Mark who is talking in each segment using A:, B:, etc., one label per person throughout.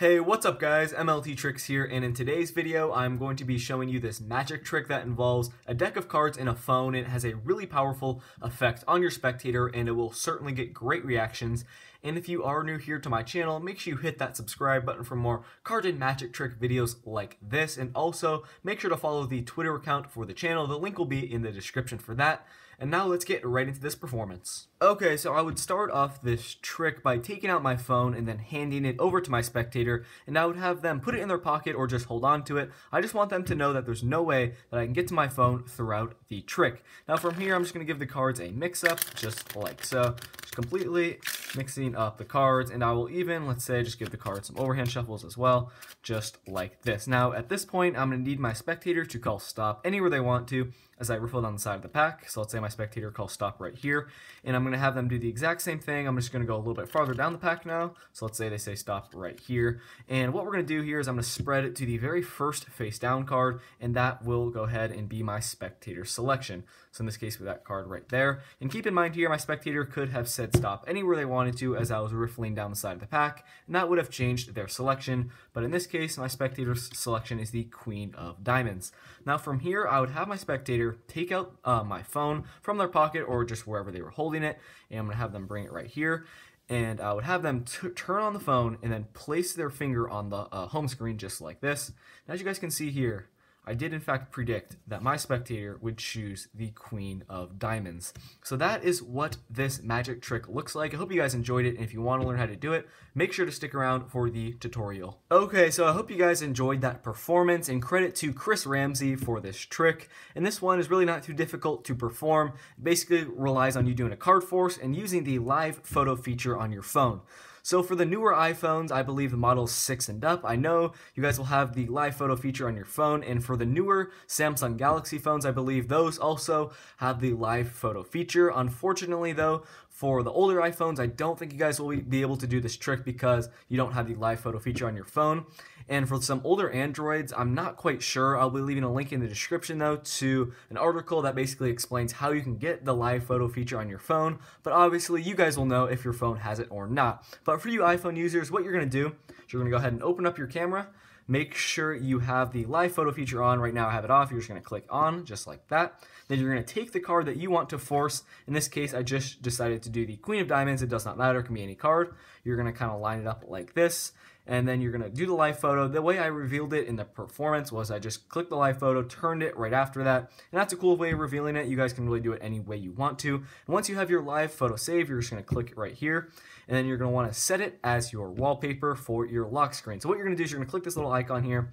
A: Hey, what's up guys? MLT Tricks here, and in today's video I'm going to be showing you this magic trick that involves a deck of cards in a phone. It has a really powerful effect on your spectator and it will certainly get great reactions. And if you are new here to my channel, make sure you hit that subscribe button for more card and magic trick videos like this, and also make sure to follow the Twitter account for the channel. The link will be in the description for that. And now let's get right into this performance. Okay, so I would start off this trick by taking out my phone and then handing it over to my spectator, and I would have them put it in their pocket or just hold on to it. I just want them to know that there's no way that I can get to my phone throughout the trick. Now from here, I'm just going to give the cards a mix-up, just like so. Just completely mixing up the cards, and I will even, let's say, just give the cards some overhand shuffles as well, just like this. Now at this point, I'm going to need my spectator to call stop anywhere they want to as I riffle down the side of the pack. So let's say my spectator calls stop right here, and I'm going to have them do the exact same thing. I'm just going to go a little bit farther down the pack now. So let's say they say stop right here, and what we're going to do here is I'm going to spread it to the very first face down card, and that will go ahead and be my spectator selection. So in this case, with that card right there. And keep in mind here, my spectator could have said stop anywhere they wanted to as I was riffling down the side of the pack, and that would have changed their selection. But in this case, my spectator's selection is the Queen of Diamonds. Now from here, I would have my spectator take out my phone from their pocket or just wherever they were holding it, and I'm going to have them bring it right here. And I would have them turn on the phone and then place their finger on the home screen just like this. And as you guys can see here, I did in fact predict that my spectator would choose the Queen of Diamonds. So that is what this magic trick looks like. I hope you guys enjoyed it, and if you want to learn how to do it, make sure to stick around for the tutorial. Okay, so I hope you guys enjoyed that performance, and credit to Chris Ramsey for this trick. And this one is really not too difficult to perform. It basically relies on you doing a card force and using the live photo feature on your phone. So for the newer iPhones, I believe the models 6 and up, I know you guys will have the live photo feature on your phone, and for the newer Samsung Galaxy phones, I believe those also have the live photo feature. Unfortunately though, for the older iPhones, I don't think you guys will be able to do this trick because you don't have the live photo feature on your phone. And for some older Androids, I'm not quite sure. I'll be leaving a link in the description though to an article that basically explains how you can get the live photo feature on your phone. But obviously you guys will know if your phone has it or not. But for you iPhone users, what you're going to do is you're going to go ahead and open up your camera. Make sure you have the live photo feature on. Right now I have it off. You're just going to click on just like that. Then you're going to take the card that you want to force. In this case, I just decided to do the Queen of Diamonds. It does not matter. It can be any card. You're going to kind of line it up like this. And then you're going to do the live photo. The way I revealed it in the performance was I just clicked the live photo, turned it right after that. And that's a cool way of revealing it. You guys can really do it any way you want to. And once you have your live photo saved, you're just going to click it right here. And then you're going to want to set it as your wallpaper for your lock screen. So what you're going to do is you're going to click this little icon here,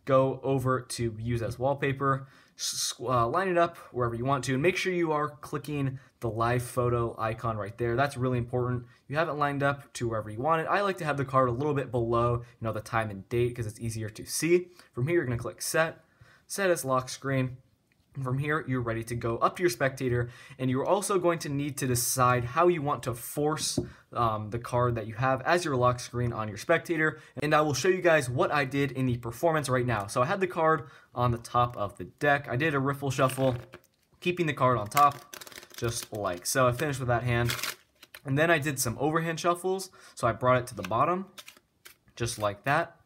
A: go over to use as wallpaper, line it up wherever you want to, and make sure you are clicking the live photo icon right there. That's really important. You have it lined up to wherever you want it. I like to have the card a little bit below, the time and date because it's easier to see. From here, you're going to click set as lock screen. From here, you're ready to go up to your spectator, and you're also going to need to decide how you want to force the card that you have as your lock screen on your spectator, and I will show you guys what I did in the performance right now. So I had the card on the top of the deck. I did a riffle shuffle, keeping the card on top, just like so. I finished with that hand, and then I did some overhand shuffles, so I brought it to the bottom, just like that,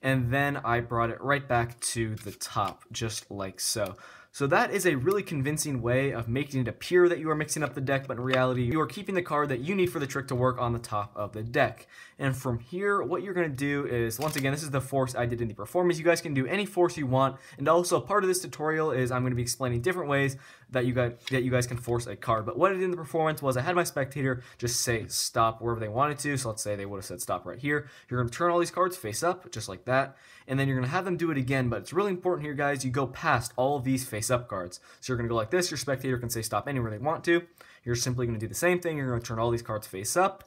A: and then I brought it right back to the top, just like so. So that is a really convincing way of making it appear that you are mixing up the deck, but in reality, you are keeping the card that you need for the trick to work on the top of the deck. And from here, what you're going to do is, once again, this is the force I did in the performance. You guys can do any force you want, and also part of this tutorial is I'm going to be explaining different ways that you guys can force a card. But what I did in the performance was I had my spectator just say stop wherever they wanted to. So let's say they would have said stop right here. You're going to turn all these cards face up, just like that, and then you're going to have them do it again. But it's really important here, guys, you go past all of these face up cards. So you're going to go like this. Your spectator can say stop anywhere they want to. You're simply going to do the same thing. You're going to turn all these cards face up,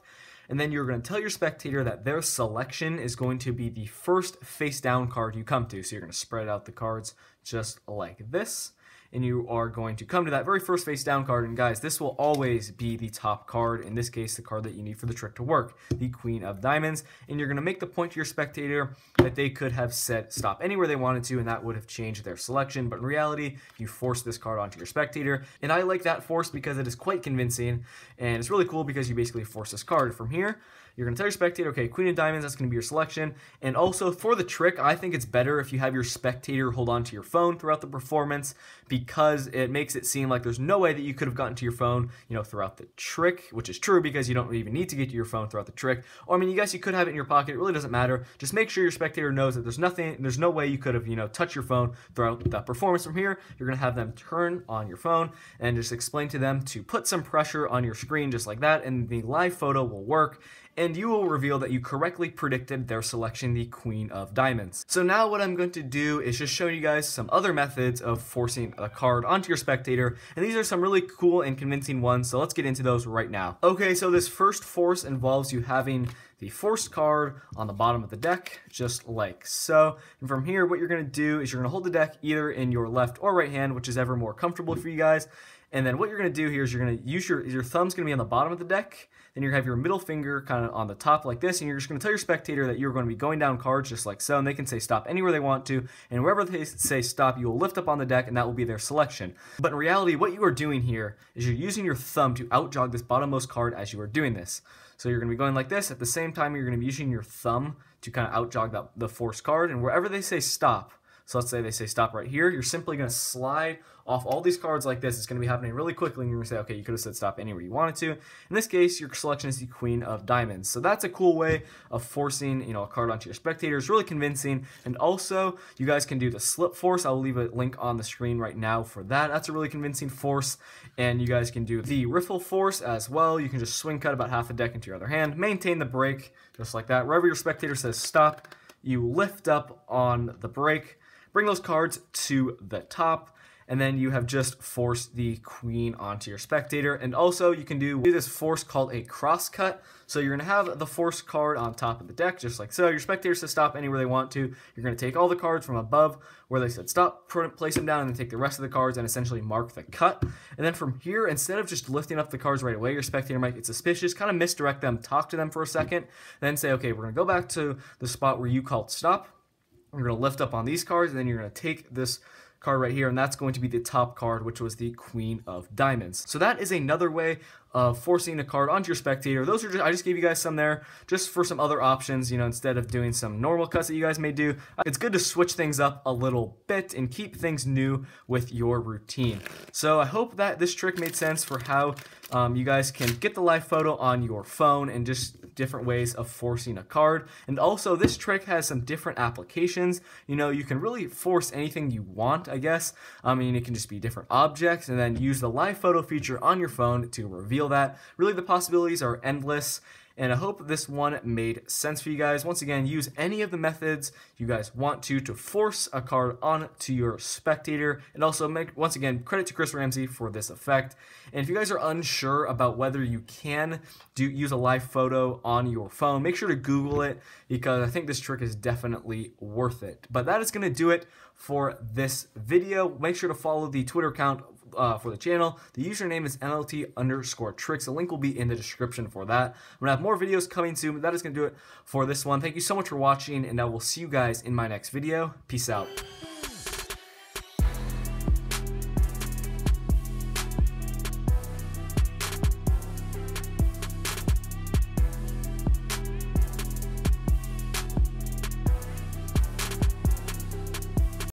A: and then you're going to tell your spectator that their selection is going to be the first face down card you come to. So you're going to spread out the cards just like this, and you are going to come to that very first face down card. And guys, this will always be the top card, in this case the card that you need for the trick to work, the Queen of Diamonds. And you're going to make the point to your spectator that they could have said stop anywhere they wanted to, and that would have changed their selection, but in reality you force this card onto your spectator. And I like that force because it is quite convincing, and it's really cool because you basically force this card. From here, you're going to tell your spectator, okay, queen of diamonds, that's going to be your selection. And also for the trick, I think it's better if you have your spectator hold on to your phone throughout the performance, because it makes it seem like there's no way that you could have gotten to your phone, throughout the trick, which is true because you don't even need to get to your phone throughout the trick. Or I mean, you guess you could have it in your pocket. It really doesn't matter. Just make sure your spectator knows that there's no way you could have, touched your phone throughout that performance. From here, you're going to have them turn on your phone and just explain to them to put some pressure on your screen just like that, and the live photo will work, and you will reveal that you correctly predicted their selection, the queen of diamonds. So now what I'm going to do is just show you guys some other methods of forcing a card onto your spectator, and these are some really cool and convincing ones, so let's get into those right now. Okay, so this first force involves you having the forced card on the bottom of the deck, just like so. And from here, what you're going to do is you're going to hold the deck either in your left or right hand, which is ever more comfortable for you guys. And then what you're going to do here is you're going to use your thumb's going to be on the bottom of the deck. Then you're going to have your middle finger kind of on the top like this. And you're just going to tell your spectator that you're going to be going down cards just like so. And they can say stop anywhere they want to. And wherever they say stop, you will lift up on the deck and that will be their selection. But in reality, what you are doing here is you're using your thumb to outjog this bottommost card as you are doing this. So you're going to be going like this. At the same time, you're going to be using your thumb to kind of outjog the force card. And wherever they say stop, so let's say they say stop right here, you're simply going to slide off all these cards like this. It's going to be happening really quickly, and you're going to say, okay, you could have said stop anywhere you wanted to. In this case, your selection is the queen of diamonds. So that's a cool way of forcing, a card onto your spectator. It's really convincing. And also, you guys can do the slip force. I'll leave a link on the screen right now for that. That's a really convincing force. And you guys can do the Riffle Force as well. You can just swing cut about half the deck into your other hand. Maintain the break, just like that. Wherever your spectator says stop, you lift up on the break. Bring those cards to the top, and then you have just forced the queen onto your spectator. And also you can do this force called a cross cut. So you're going to have the force card on top of the deck, just like so. Your spectator says stop anywhere they want to. You're going to take all the cards from above where they said stop, place them down, and then take the rest of the cards and essentially mark the cut. And then from here, instead of just lifting up the cards right away, your spectator might get suspicious, kind of misdirect them, talk to them for a second, then say, okay, we're going to go back to the spot where you called stop. You're going to lift up on these cards, and then you're going to take this card right here, and that's going to be the top card, which was the queen of diamonds. So that is another way of forcing a card onto your spectator. Those are I just gave you guys some there just for some other options, instead of doing some normal cuts that you guys may do. It's good to switch things up a little bit and keep things new with your routine. So I hope that this trick made sense for how you guys can get the live photo on your phone and just different ways of forcing a card. And also this trick has some different applications. You can really force anything you want, I guess. I mean, it can just be different objects, and then use the live photo feature on your phone to reveal that. Really, the possibilities are endless. And I hope this one made sense for you guys. Once again, use any of the methods you guys want to force a card onto your spectator. And also, once again, credit to Chris Ramsey for this effect. And if you guys are unsure about whether you can use a live photo on your phone, make sure to Google it, because I think this trick is definitely worth it. But that is going to do it for this video. Make sure to follow the Twitter account for the channel. The username is NLT_tricks. The link will be in the description for that. I'm going to have more videos coming soon, but that is going to do it for this one. Thank you so much for watching, and I will see you guys in my next video. Peace out.